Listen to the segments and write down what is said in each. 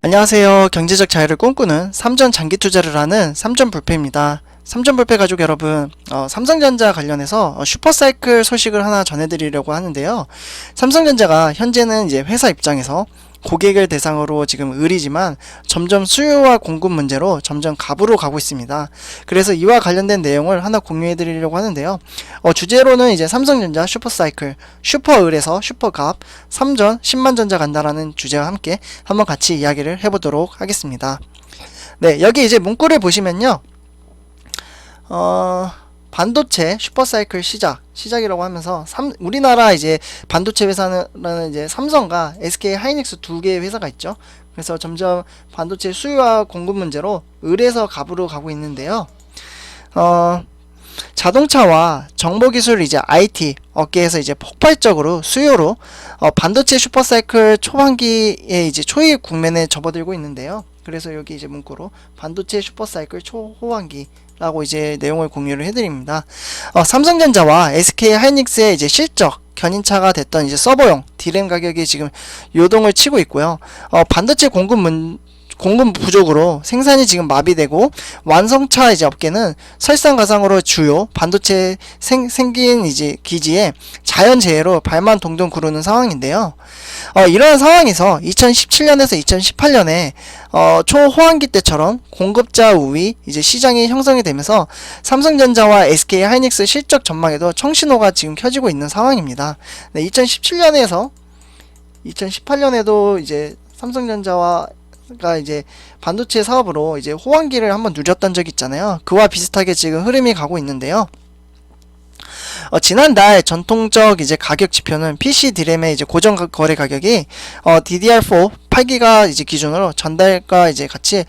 안녕하세요. 경제적 자유를 꿈꾸는 삼전 장기 투자를 하는 삼전불패입니다. 삼전불패 가족 여러분, 삼성전자 관련해서 슈퍼사이클 소식을 하나 전해드리려고 하는데요. 삼성전자가 현재는 이제 회사 입장에서 고객을 대상으로 지금 을이지만 점점 수요와 공급 문제로 점점 갑으로 가고 있습니다. 그래서 이와 관련된 내용을 하나 공유해 드리려고 하는데요. 주제로는 이제 삼성전자 슈퍼사이클, 슈퍼을에서 슈퍼갑, 3전 10만전자 간다라는 주제와 함께 한번 같이 이야기를 해보도록 하겠습니다. 네, 여기 이제 문구를 보시면요. 반도체 슈퍼사이클 시작이라고 하면서 우리나라 이제 반도체 회사는 이제 삼성과 SK 하이닉스 두 개의 회사가 있죠. 그래서 점점 반도체 수요와 공급 문제로 을에서 갑으로 가고 있는데요. 자동차와 정보기술 이제 IT 업계에서 이제 폭발적으로 수요로 반도체 슈퍼사이클 초반기에 이제 초입 국면에 접어들고 있는데요. 그래서 여기 이제 문구로 반도체 슈퍼사이클 초호황기라고 이제 내용을 공유를 해드립니다. 삼성전자와 SK 하이닉스의 이제 실적 견인차가 됐던 이제 서버용 D램 가격이 지금 요동을 치고 있고요. 반도체 공급 부족으로 생산이 지금 마비되고 완성차 이제 업계는 설상가상으로 주요 반도체 생긴 이제 기지에 자연재해로 발만 동동 구르는 상황인데요. 이러한 상황에서 2017년에서 2018년에 초호황기 때처럼 공급자 우위 이제 시장이 형성이 되면서 삼성전자와 SK 하이닉스 실적 전망에도 청신호가 지금 켜지고 있는 상황입니다. 네, 2017년에서 2018년에도 이제 삼성전자와 이제 반도체 사업으로 이제 호황기를 한번 누렸던 적이 있잖아요. 그와 비슷하게 지금 흐름이 가고 있는데요. 지난달 전통적 이제 가격 지표는 PC D램의 이제 고정 거래 가격이 DDR4 8기가 이제 기준으로 전달과 이제 같이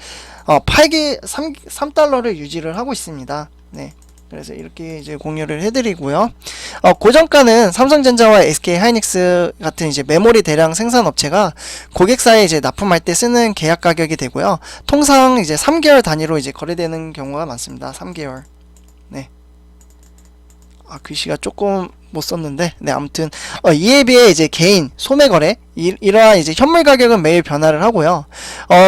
3달러를 유지를 하고 있습니다. 네. 그래서 이렇게 이제 공유를 해드리고요. 고정가는 삼성전자와 SK 하이닉스 같은 이제 메모리 대량 생산 업체가 고객사에 이제 납품할 때 쓰는 계약 가격이 되고요. 통상 이제 3개월 단위로 이제 거래되는 경우가 많습니다. 3개월. 네. 글씨가 조금 못 썼는데, 네, 아무튼, 이에 비해 이제 개인, 소매거래, 이러한 이제 현물 가격은 매일 변화를 하고요.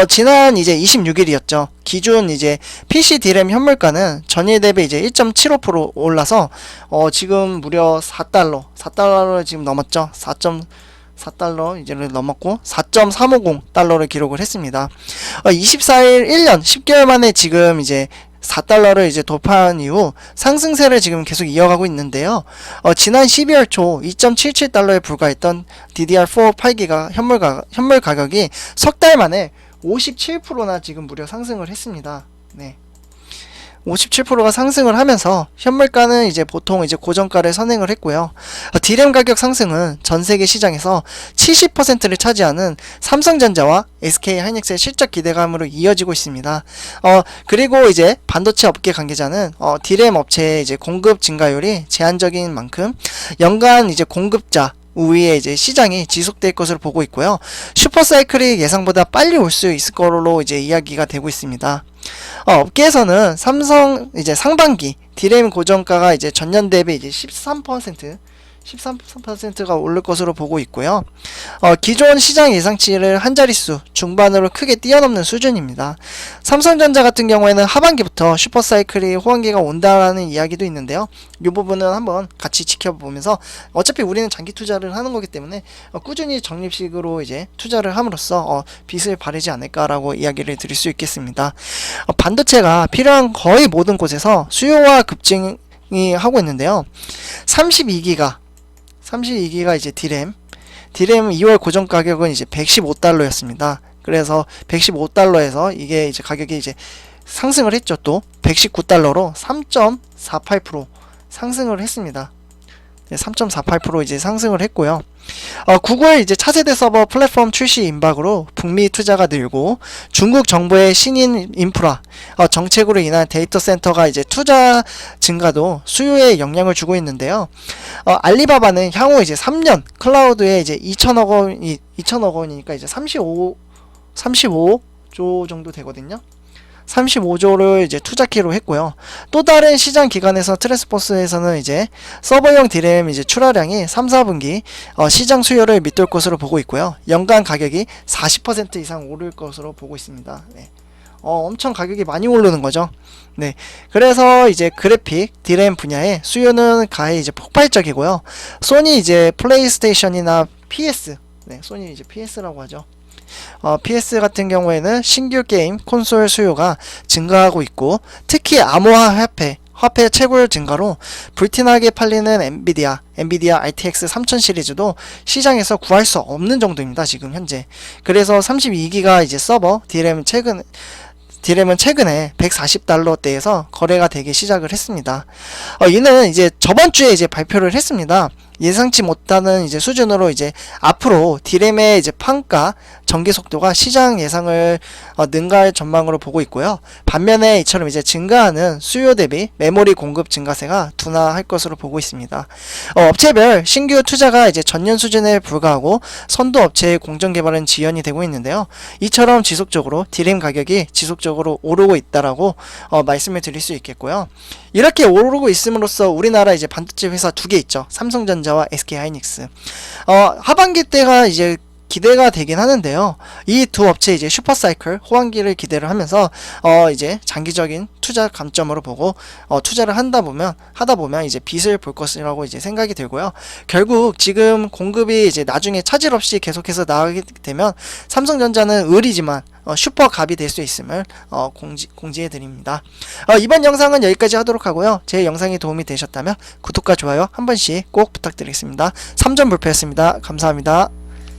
지난 이제 26일이었죠. 기준 이제 PC D램 현물가는 전일 대비 이제 1.75% 올라서, 지금 무려 4달러를 지금 넘었죠. 4.4달러 이제를 넘었고 4.350달러를 기록을 했습니다. 24일 1년 10개월 만에 지금 이제 4달러를 이제 돌파한 이후 상승세를 지금 계속 이어가고 있는데요. 지난 12월 초 2.77달러에 불과했던 DDR4 8기가 현물 가격이 석 달 만에 57%나 지금 무려 상승을 했습니다. 네. 57%가 상승을 하면서 현물가는 이제 보통 이제 고정가를 선행을 했고요. D램 가격 상승은 전 세계 시장에서 70%를 차지하는 삼성전자와 SK 하이닉스의 실적 기대감으로 이어지고 있습니다. 그리고 이제 반도체 업계 관계자는 D램 업체의 이제 공급 증가율이 제한적인 만큼 연간 이제 공급자 우위에 이제 시장이 지속될 것으로 보고 있고요. 슈퍼사이클이 예상보다 빨리 올 수 있을 거로 이제 이야기가 되고 있습니다. 업계에서는 삼성 이제 상반기 D램 고정가가 이제 전년 대비 이제 13%가 오를 것으로 보고 있고요. 기존 시장 예상치를 한 자릿수 중반으로 크게 뛰어넘는 수준입니다. 삼성전자 같은 경우에는 하반기부터 슈퍼사이클이 호황기가 온다라는 이야기도 있는데요. 이 부분은 한번 같이 지켜보면서 어차피 우리는 장기 투자를 하는 거기 때문에 꾸준히 적립식으로 이제 투자를 함으로써 빚을 바르지 않을까라고 이야기를 드릴 수 있겠습니다. 반도체가 필요한 거의 모든 곳에서 수요와 급증이 하고 있는데요. 32기가 이제 D램 2월 고정 가격은 이제 115달러였습니다. 그래서 115달러에서 이게 이제 가격이 이제 상승을 했죠. 또 119달러로 3.48% 상승을 했습니다. 3.48% 이제 상승을 했고요. 구글 이제 차세대 서버 플랫폼 출시 임박으로 북미 투자가 늘고 중국 정부의 신인 인프라 정책으로 인한 데이터 센터가 이제 투자 증가도 수요에 영향을 주고 있는데요. 알리바바는 향후 이제 3년 클라우드에 이제 2천억 원이니까 이제 35조 정도 되거든요. 35조를 이제 투자키로 했고요. 또 다른 시장 기관에서 트랜스포스에서는 이제 서버용 디램 이제 출하량이 3, 4분기 시장 수요를 밑돌 것으로 보고 있고요. 연간 가격이 40% 이상 오를 것으로 보고 있습니다. 네. 엄청 가격이 많이 오르는 거죠. 네. 그래서 이제 그래픽 디램 분야의 수요는 가히 이제 폭발적이고요. 소니 이제 플레이스테이션이나 PS, 네, 소니 이제 PS라고 하죠. PS 같은 경우에는 신규 게임 콘솔 수요가 증가하고 있고, 특히 암호화 화폐 채굴 증가로 불티나게 팔리는 엔비디아 RTX 3000 시리즈도 시장에서 구할 수 없는 정도입니다. 지금 현재. 그래서 32기가 이제 서버 디램은 최근에 140달러대에서 거래가 되기 시작을 했습니다. 이는 이제 저번 주에 이제 발표를 했습니다. 예상치 못하는 이제 수준으로 이제 앞으로 디램의 이제 판가 전개 속도가 시장 예상을 능가할 전망으로 보고 있고요. 반면에 이처럼 이제 증가하는 수요 대비 메모리 공급 증가세가 둔화할 것으로 보고 있습니다. 업체별 신규 투자가 이제 전년 수준에 불과하고 선도 업체의 공정 개발은 지연이 되고 있는데요. 이처럼 지속적으로 디램 가격이 지속적으로 오르고 있다라고 말씀을 드릴 수 있겠고요. 이렇게 오르고 있음으로써 우리나라 이제 반도체 회사 두 개 있죠. 삼성전자와 SK하이닉스. 하반기 때가 이제 기대가 되긴 하는데요. 이 두 업체 이제 슈퍼사이클 호황기를 기대를 하면서 이제 장기적인 투자 감점으로 보고 투자를 하다 보면 이제 빚을 볼 것이라고 이제 생각이 들고요. 결국 지금 공급이 이제 나중에 차질 없이 계속해서 나가게 되면 삼성전자는 을이지만 슈퍼갑이 될 수 있음을 공지해 드립니다. 이번 영상은 여기까지 하도록 하고요. 제 영상이 도움이 되셨다면 구독과 좋아요 한 번씩 꼭 부탁드리겠습니다. 3점 불패였습니다. 감사합니다.